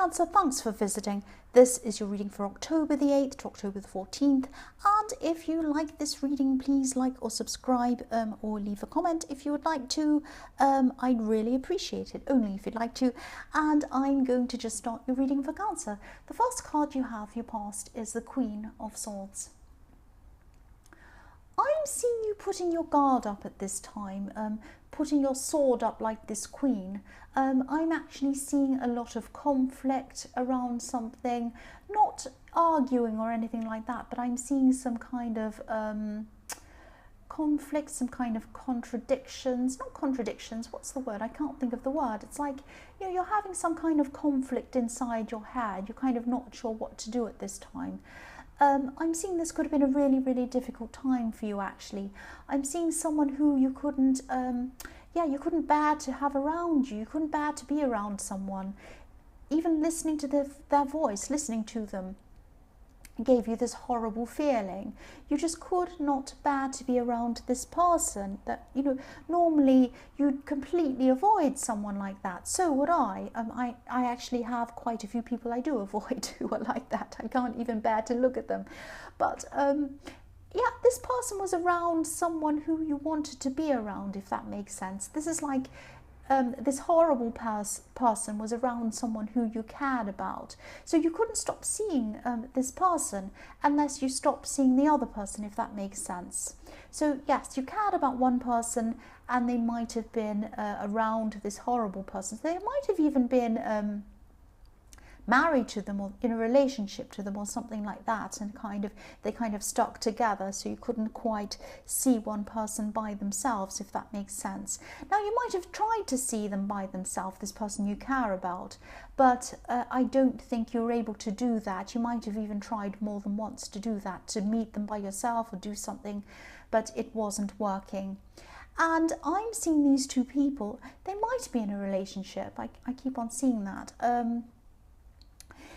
Cancer, thanks for visiting. This is your reading for October the 8th to October the 14th. And if you like this reading, please like or subscribe or leave a comment if you would like to. I'd really appreciate it, only if you'd like to. And I'm going to just start your reading for Cancer. The first card you have, your past, is the Queen of Swords. I'm seeing you putting your guard up at this time, putting your sword up like this queen. I'm actually seeing a lot of conflict around something, not arguing or anything like that, but I'm seeing some kind of conflict, some kind of contradictions. Not contradictions, what's the word? I can't think of the word. It's like, you know, you're having some kind of conflict inside your head. You're kind of not sure what to do at this time. I'm seeing this could have been a really, really difficult time for you, actually. I'm seeing someone who you couldn't, you couldn't bear to have around you. You couldn't bear to be around someone. Even listening to their voice, listening to them, gave you this horrible feeling. You just could not bear to be around this person that, you know, normally you'd completely avoid someone like that. So would I. I actually have quite a few people I do avoid who are like that. I can't even bear to look at them. But yeah, this person was around someone who you wanted to be around, if that makes sense. This is like this horrible person was around someone who you cared about. So you couldn't stop seeing this person unless you stopped seeing the other person, if that makes sense. So yes, you cared about one person and they might have been around this horrible person. They might have even been married to them or in a relationship to them or something like that, and they kind of stuck together, so you couldn't quite see one person by themselves, if that makes sense. Now, you might have tried to see them by themselves, this person you care about, but I don't think you were able to do that. You might have even tried more than once to do that, to meet them by yourself or do something, but it wasn't working. And I'm seeing these two people, they might be in a relationship. I keep on seeing that.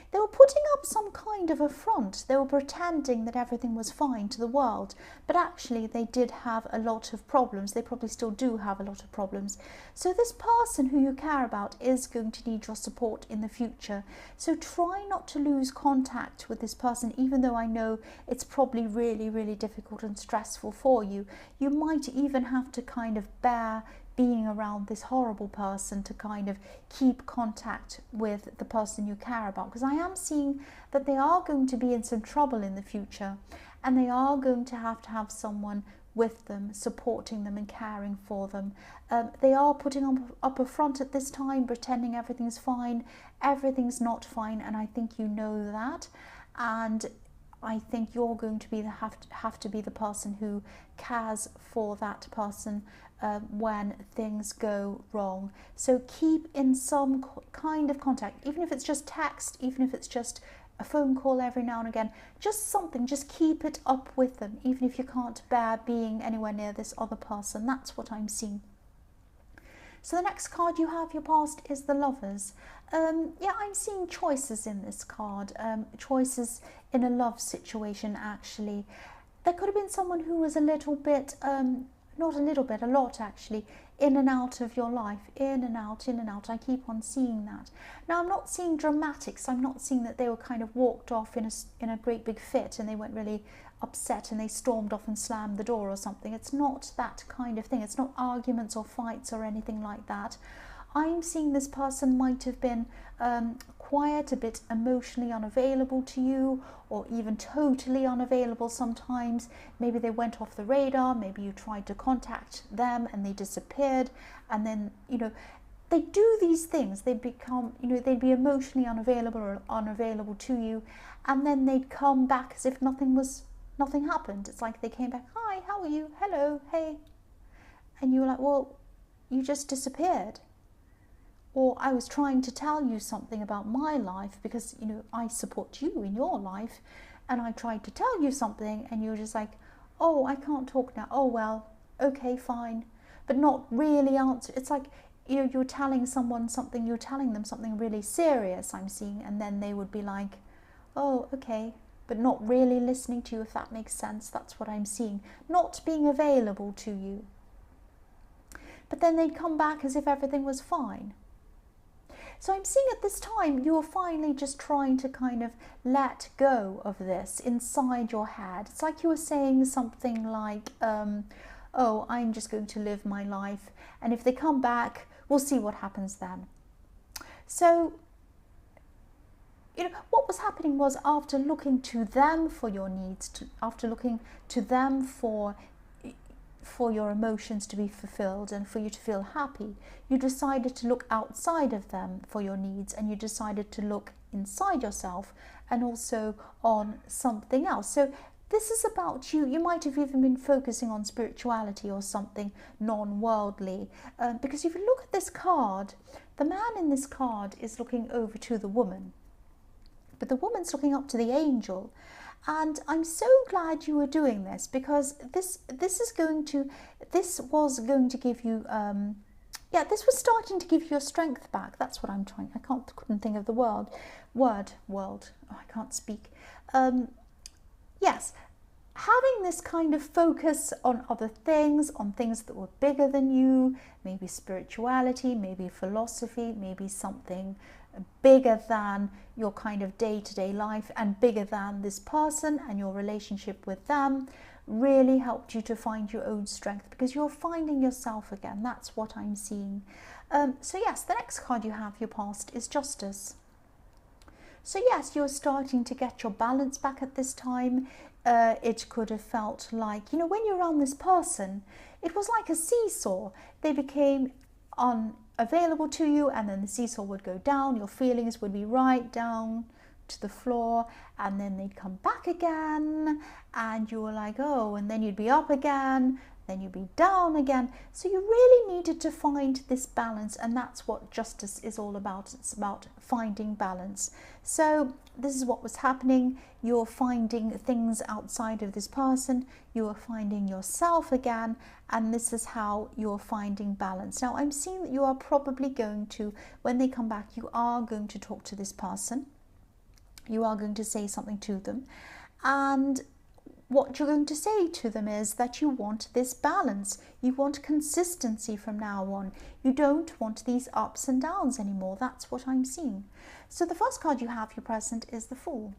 They were putting up some kind of a front. They were pretending that everything was fine to the world, but actually they did have a lot of problems. They probably still do have a lot of problems. So this person who you care about is going to need your support in the future. So try not to lose contact with this person, even though I know it's probably really, really difficult and stressful for you. You might even have to kind of bear being around this horrible person to kind of keep contact with the person you care about, because I am seeing that they are going to be in some trouble in the future, and they are going to have someone with them, supporting them and caring for them. They are putting up a front at this time, pretending everything's fine. Everything's not fine, and I think you know that. And I think you're going to be have to be the person who cares for that person when things go wrong. So keep in some kind of contact, even if it's just text, even if it's just a phone call every now and again, just something, just keep it up with them, even if you can't bear being anywhere near this other person. That's what I'm seeing. So the next card you have, your past, is the Lovers. Yeah, I'm seeing choices in this card, choices in a love situation, actually. There could have been someone who was a little bit, not a little bit, a lot actually, in and out of your life, in and out, in and out. I keep on seeing that. Now, I'm not seeing dramatics. I'm not seeing that they were kind of walked off in a great big fit and they went really upset and they stormed off and slammed the door or something. It's not that kind of thing. It's not arguments or fights or anything like that. I'm seeing this person might have been quiet, a bit emotionally unavailable to you, or even totally unavailable sometimes. Maybe they went off the radar, maybe you tried to contact them and they disappeared, and then, you know, they do these things. They become, you know, they'd be emotionally unavailable or unavailable to you, and then they'd come back as if nothing happened. It's like they came back, hi, how are you? Hello, hey. And you were like, well, you just disappeared. Or I was trying to tell you something about my life because, you know, I support you in your life, and I tried to tell you something and you were just like, oh, I can't talk now. Oh, well, okay, fine. But not really answer. It's like, you know, you're telling someone something, you're telling them something really serious, I'm seeing, and then they would be like, oh, okay, but not really listening to you, if that makes sense. That's what I'm seeing. Not being available to you. But then they'd come back as if everything was fine. So I'm seeing at this time you're finally just trying to kind of let go of this inside your head. It's like you were saying something like, oh, I'm just going to live my life, and if they come back, we'll see what happens then. So, you know, what was happening was, after looking to them for your needs, after looking to them for your emotions to be fulfilled and for you to feel happy, you decided to look outside of them for your needs, and you decided to look inside yourself and also on something else. So this is about you. You might have even been focusing on spirituality or something non-worldly, because if you look at this card, the man in this card is looking over to the woman, but the woman's looking up to the angel. And I'm so glad you were doing this, because this was going to give you, this was starting to give you your strength back. That's what I'm trying. Couldn't think of the word. Oh, I can't speak. Yes, having this kind of focus on other things, on things that were bigger than you, maybe spirituality, maybe philosophy, maybe something bigger than your kind of day-to-day life and bigger than this person and your relationship with them, really helped you to find your own strength, because you're finding yourself again. That's what I'm seeing. So yes, the next card you have, your past, is Justice. So yes, you're starting to get your balance back at this time. It could have felt like, you know, when you're around this person, it was like a seesaw. They became unavailable to you, and then the seesaw would go down. Your feelings would be right down to the floor, and then they'd come back again, and you were like, oh, and then you'd be up again, then you'd be down again. So you really needed to find this balance, and that's what Justice is all about. It's about finding balance. So this is what was happening. You're finding things outside of this person, you are finding yourself again, and this is how you're finding balance. Now I'm seeing that you are probably going to, when they come back, you are going to talk to this person, you are going to say something to them, and what you're going to say to them is that you want this balance. You want consistency from now on. You don't want these ups and downs anymore. That's what I'm seeing. So the first card you have, your present, is the Fool.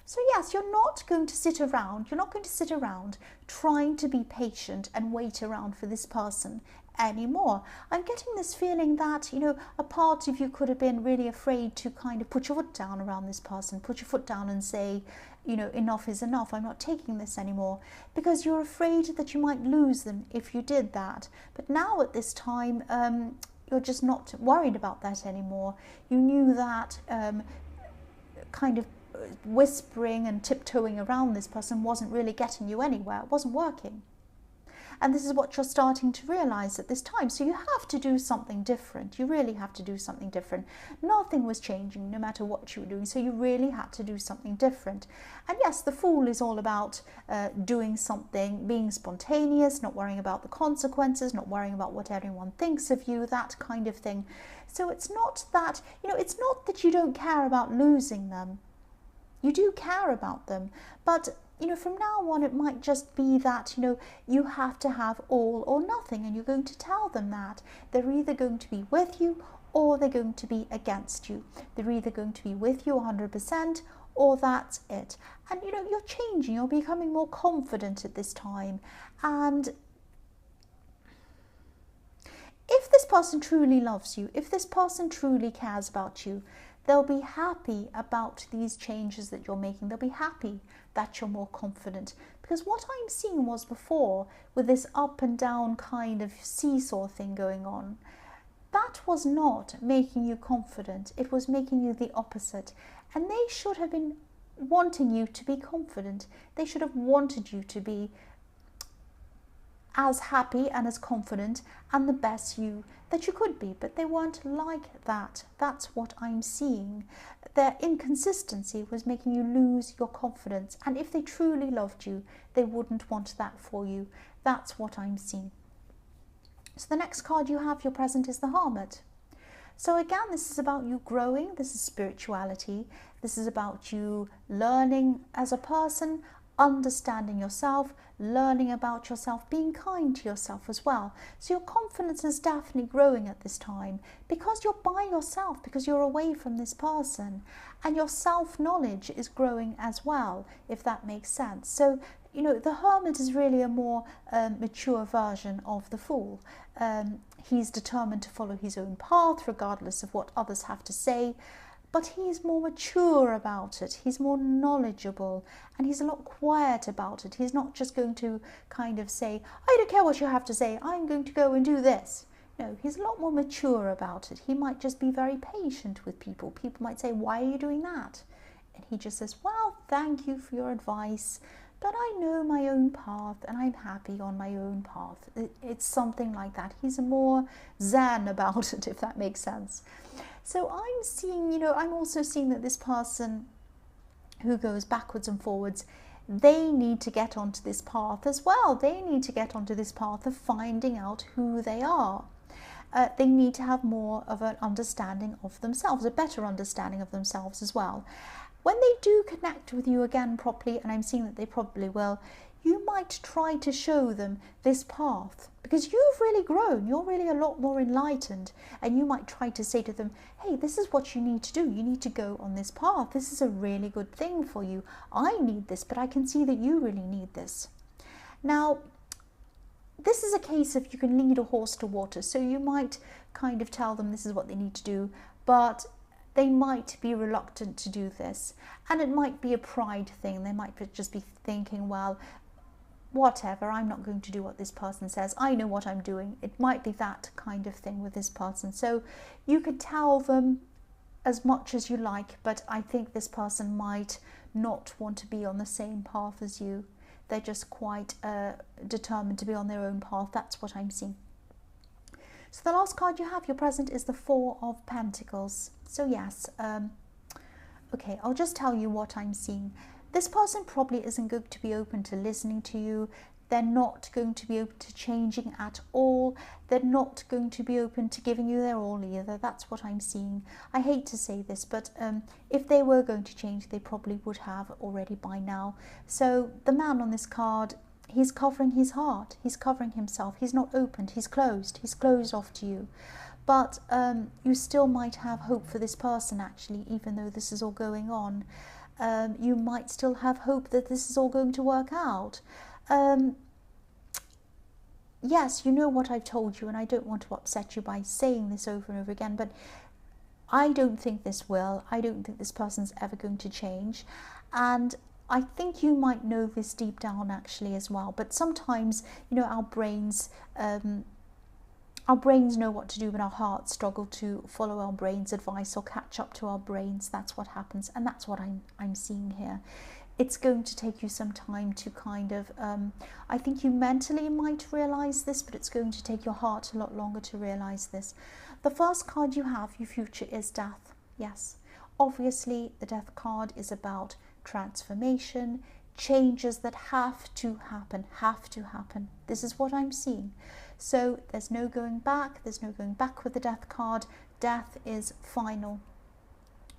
So yes, you're not going to sit around. You're not going to sit around trying to be patient and wait around for this person anymore. I'm getting this feeling that, you know, a part of you could have been really afraid to kind of put your foot down around this person, put your foot down and say, you know, enough is enough, I'm not taking this anymore, because you're afraid that you might lose them if you did that. But now at this time, you're just not worried about that anymore. You knew that kind of whispering and tiptoeing around this person wasn't really getting you anywhere. It wasn't working. And this is what you're starting to realize at this time. So you have to do something different. You really have to do something different. Nothing was changing no matter what you were doing. So you really had to do something different. And yes, the Fool is all about doing something, being spontaneous, not worrying about the consequences, not worrying about what everyone thinks of you, that kind of thing. So it's not that, you know, it's not that you don't care about losing them. You do care about them, but you know, from now on, it might just be that, you know, you have to have all or nothing, and you're going to tell them that. They're either going to be with you or they're going to be against you. They're either going to be with you 100% or that's it. And, you know, you're changing, you're becoming more confident at this time. And if this person truly loves you, if this person truly cares about you, they'll be happy about these changes that you're making. They'll be happy that you're more confident. Because what I'm seeing was before, with this up and down kind of seesaw thing going on, that was not making you confident. It was making you the opposite. And they should have been wanting you to be confident. They should have wanted you to be as happy and as confident and the best you that you could be, but they weren't like that. That's what I'm seeing. Their inconsistency was making you lose your confidence, and if they truly loved you, they wouldn't want that for you. That's what I'm seeing. So the next card you have, your present, is the Hermit. So again, this is about you growing. This is spirituality. This is about you learning as a person, understanding yourself, learning about yourself, being kind to yourself as well. So your confidence is definitely growing at this time because you're by yourself, because you're away from this person, and your self-knowledge is growing as well, if that makes sense. So, you know, the Hermit is really a more mature version of the Fool. He's determined to follow his own path regardless of what others have to say, but he's more mature about it, he's more knowledgeable, and he's a lot quiet about it. He's not just going to kind of say, I don't care what you have to say, I'm going to go and do this. No, he's a lot more mature about it. He might just be very patient with people. People might say, why are you doing that? And he just says, well, thank you for your advice, but I know my own path and I'm happy on my own path. It's something like that. He's more zen about it, if that makes sense. So I'm seeing, you know, I'm also seeing that this person who goes backwards and forwards, they need to get onto this path as well. They need to get onto this path of finding out who they are. They need to have more of an understanding of themselves, a better understanding of themselves as well. When they do connect with you again properly, and I'm seeing that they probably will, you might try to show them this path because you've really grown, you're really a lot more enlightened, and you might try to say to them, hey, this is what you need to do, you need to go on this path, this is a really good thing for you, I need this, but I can see that you really need this. Now, this is a case of you can lead a horse to water, so you might kind of tell them this is what they need to do, but they might be reluctant to do this, and it might be a pride thing. They might just be thinking, well, whatever, I'm not going to do what this person says, I know what I'm doing. It might be that kind of thing with this person. So you could tell them as much as you like, but I think this person might not want to be on the same path as you. They're just quite determined to be on their own path. That's what I'm seeing. So the last card you have, your present, is the Four of Pentacles. So yes, okay, I'll just tell you what I'm seeing. This person probably isn't going to be open to listening to you. They're not going to be open to changing at all. They're not going to be open to giving you their all either. That's what I'm seeing. I hate to say this, but if they were going to change, they probably would have already by now. So the man on this card, he's covering his heart. He's covering himself. He's not opened. He's closed. He's closed off to you. But you still might have hope for this person, actually, even though this is all going on. You might still have hope that this is all going to work out. Yes, you know what I've told you, and I don't want to upset you by saying this over and over again, but I don't think this will. I don't think this person's ever going to change. And I think you might know this deep down actually as well. But sometimes, you know, our brains know what to do, but our hearts struggle to follow our brain's advice or catch up to our brains. That's what happens, and that's what I'm seeing here. It's going to take you some time to kind of, I think you mentally might realise this, but it's going to take your heart a lot longer to realise this. The first card you have, your future, is Death. Yes, obviously the Death card is about transformation, changes that have to happen, This is what I'm seeing. So there's no going back, there's no going back with the Death card. Death is final.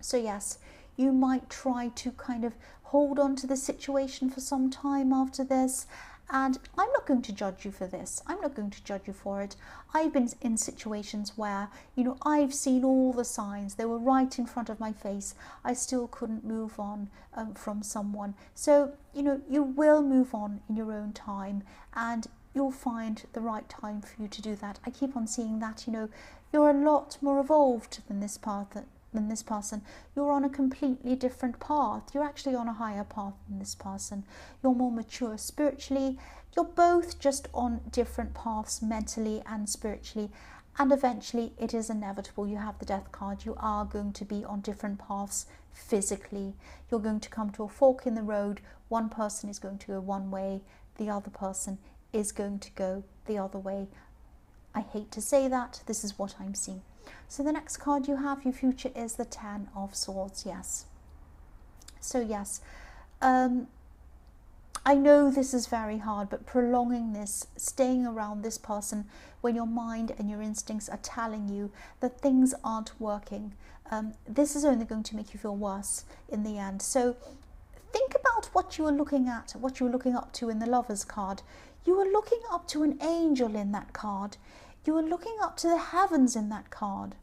So yes, you might try to kind of hold on to the situation for some time after this, and I'm not going to judge you for this. I'm not going to judge you for it. I've been in situations where, you know, I've seen all the signs. They were right in front of my face. I still couldn't move on from someone. So, you know, you will move on in your own time, and you'll find the right time for you to do that. I keep on seeing that, you know, you're a lot more evolved than this person. You're on a completely different path. You're actually on a higher path than this person. You're more mature spiritually. You're both just on different paths mentally and spiritually, and eventually it is inevitable. You have the Death card. You are going to be on different paths physically. You're going to come to a fork in the road. One person is going to go one way, the other person is going to go the other way. I hate to say that, this is what I'm seeing. So the next card you have, your future, is the Ten of Swords. Yes. So yes, I know this is very hard, but prolonging this, staying around this person when your mind and your instincts are telling you that things aren't working, this is only going to make you feel worse in the end. So think about at what you were looking at, what you were looking up to in the Lovers card. You were looking up to an angel in that card. You were looking up to the heavens in that card.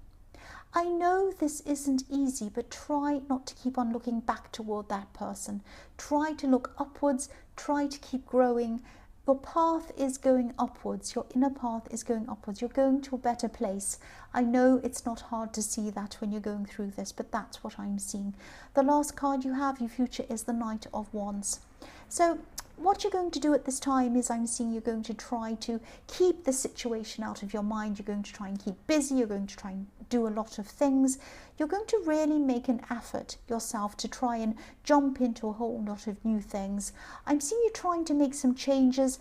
I know this isn't easy, but try not to keep on looking back toward that person. Try to look upwards, try to keep growing. Your path is going upwards, your inner path is going upwards. You're going to a better place. I know it's not hard to see that when you're going through this, but that's what I'm seeing. The last card you have, your future, is the Knight of Wands. So what you're going to do at this time is, I'm seeing you're going to try to keep the situation out of your mind. You're going to try and keep busy. You're going to try and do a lot of things. You're going to really make an effort yourself to try and jump into a whole lot of new things. I'm seeing you trying to make some changes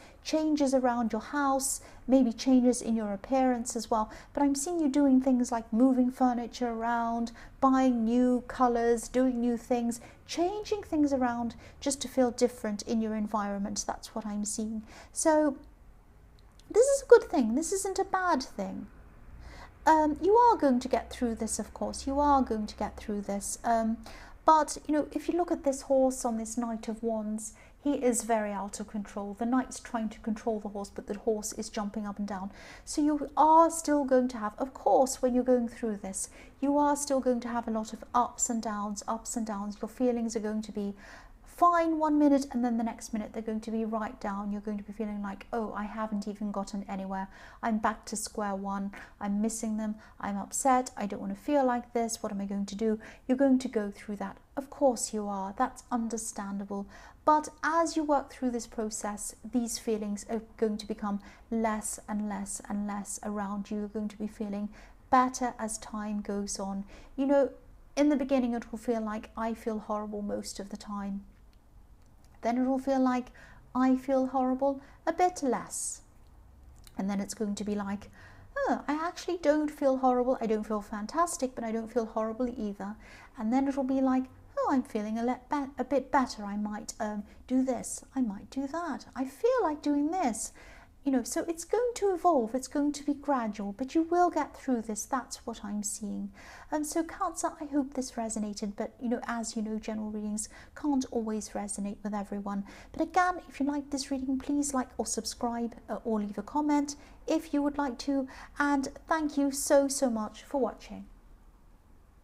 around your house, maybe changes in your appearance as well. But I'm seeing you doing things like moving furniture around, buying new colours, doing new things, changing things around just to feel different in your environment. That's what I'm seeing. So this is a good thing. This isn't a bad thing. You are going to get through this, of course. You are going to get through this. But, you know, if you look at this horse on this Knight of Wands, he is very out of control. The knight's trying to control the horse, but the horse is jumping up and down. So you are still going to have, of course, when you're going through this, you are still going to have a lot of ups and downs, ups and downs. Your feelings are going to be fine 1 minute, and then the next minute they're going to be right down. You're going to be feeling like, oh, I haven't even gotten anywhere. I'm back to square one. I'm missing them. I'm upset. I don't want to feel like this. What am I going to do? You're going to go through that. Of course you are. That's understandable. But as you work through this process, these feelings are going to become less and less and less around you. You're going to be feeling better as time goes on. You know, in the beginning it will feel like I feel horrible most of the time. Then it will feel like I feel horrible a bit less. And then it's going to be like, oh, I actually don't feel horrible. I don't feel fantastic, but I don't feel horrible either. And then it'll be like, oh, I'm feeling a bit better. I might do this. I might do that. I feel like doing this. You know, so it's going to evolve, it's going to be gradual, but you will get through this. That's what I'm seeing. So Cancer, I hope this resonated, but you know, as you know, general readings can't always resonate with everyone. But again, if you like this reading, please like or subscribe or leave a comment if you would like to. And thank you so much for watching.